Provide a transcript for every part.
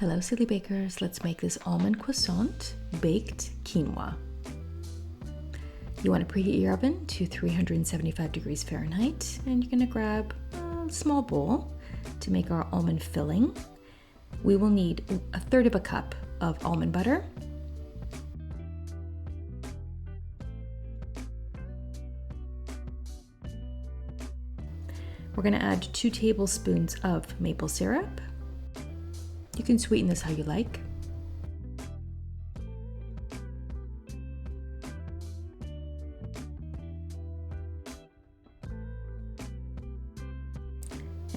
Hello silly bakers, let's make this almond croissant baked quinoa. You want to preheat your oven to 375 degrees Fahrenheit, and you're going to grab a small bowl to make our almond filling. We will need 1/3 of a cup of almond butter, we're going to add 2 tablespoons of maple syrup. You can sweeten this how you like.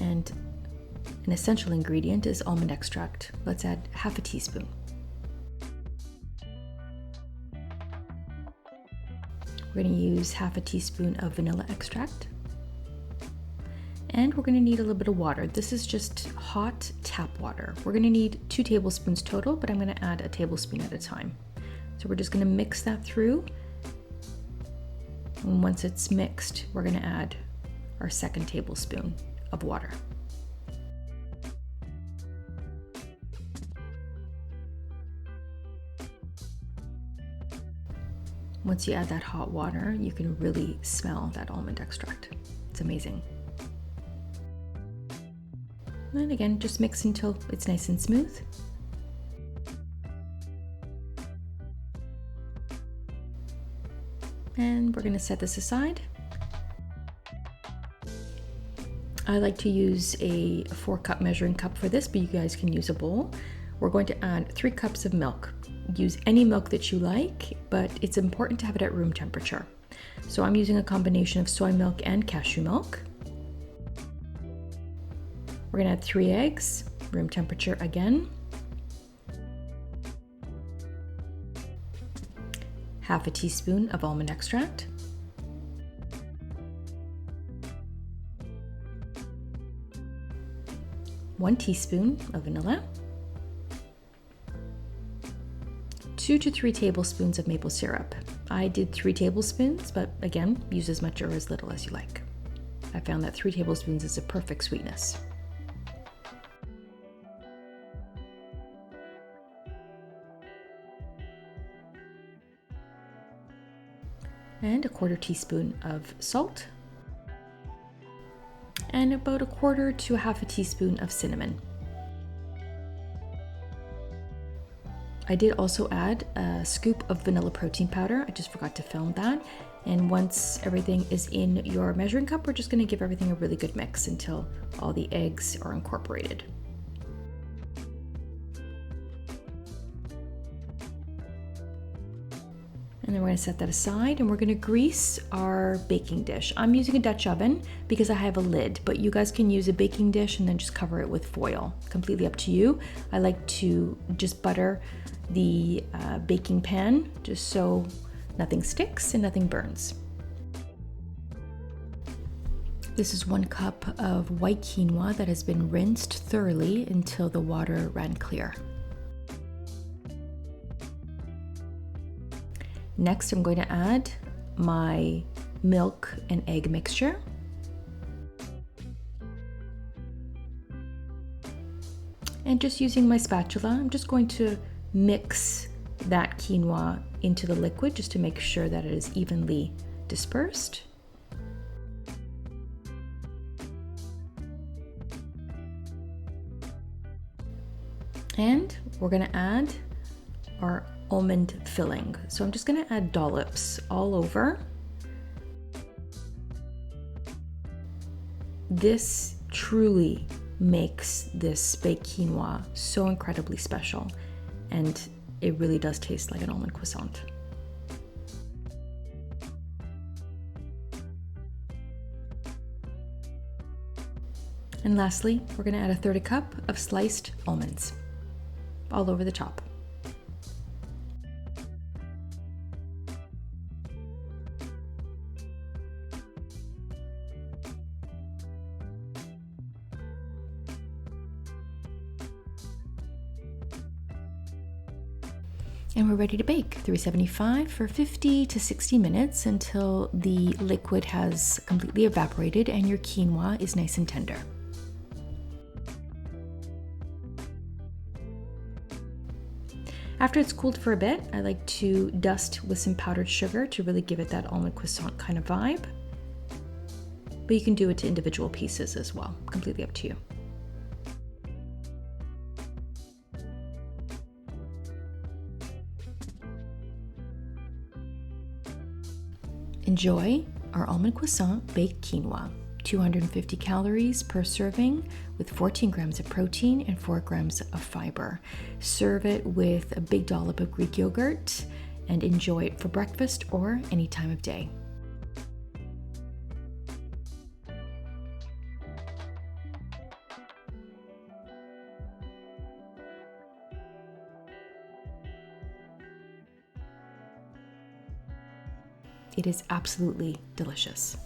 And an essential ingredient is almond extract. Let's add 1/2 teaspoon. We're going to use 1/2 teaspoon of vanilla extract. And we're going to need a little bit of water. This is just hot tap water. We're going to need 2 tablespoons total, but I'm going to add a tablespoon at a time. So we're just going to mix that through. And once it's mixed, we're going to add our 2nd tablespoon of water. Once you add that hot water, you can really smell that almond extract. It's amazing. And again, just mix until it's nice and smooth. And we're going to set this aside. I like to use a 4-cup measuring cup for this, but you guys can use a bowl. We're going to add 3 cups of milk. Use any milk that you like, but it's important to have it at room temperature. So I'm using a combination of soy milk and cashew milk. We're going to add 3 eggs, room temperature again. 1/2 teaspoon of almond extract. 1 teaspoon of vanilla. 2 to 3 tablespoons of maple syrup. I did 3 tablespoons, but again, use as much or as little as you like. I found that 3 tablespoons is a perfect sweetness. And a 1/4 teaspoon of salt, and about 1/4 to 1/2 teaspoon of cinnamon. I did also add a scoop of vanilla protein powder. I just forgot to film that. And once everything is in your measuring cup, we're just going to give everything a really good mix until all the eggs are incorporated. And then we're going to set that aside, and we're going to grease our baking dish. I'm using a Dutch oven because I have a lid, but you guys can use a baking dish and then just cover it with foil. Completely up to you. I like to just butter the baking pan just so nothing sticks and nothing burns. This is 1 cup of white quinoa that has been rinsed thoroughly until the water ran clear. Next, I'm going to add my milk and egg mixture. And just using my spatula, I'm just going to mix that quinoa into the liquid just to make sure that it is evenly dispersed. And we're going to add our almond filling. So I'm just going to add dollops all over. This truly makes this baked quinoa so incredibly special, and it really does taste like an almond croissant. And lastly, we're going to add 1/3 cup of sliced almonds all over the top. And we're ready to bake. 375 for 50 to 60 minutes until the liquid has completely evaporated and your quinoa is nice and tender. After it's cooled for a bit, I like to dust with some powdered sugar to really give it that almond croissant kind of vibe. But you can do it to individual pieces as well, completely up to you. Enjoy our almond croissant baked quinoa. 250 calories per serving with 14 grams of protein and 4 grams of fiber. Serve it with a big dollop of Greek yogurt and enjoy it for breakfast or any time of day. It is absolutely delicious.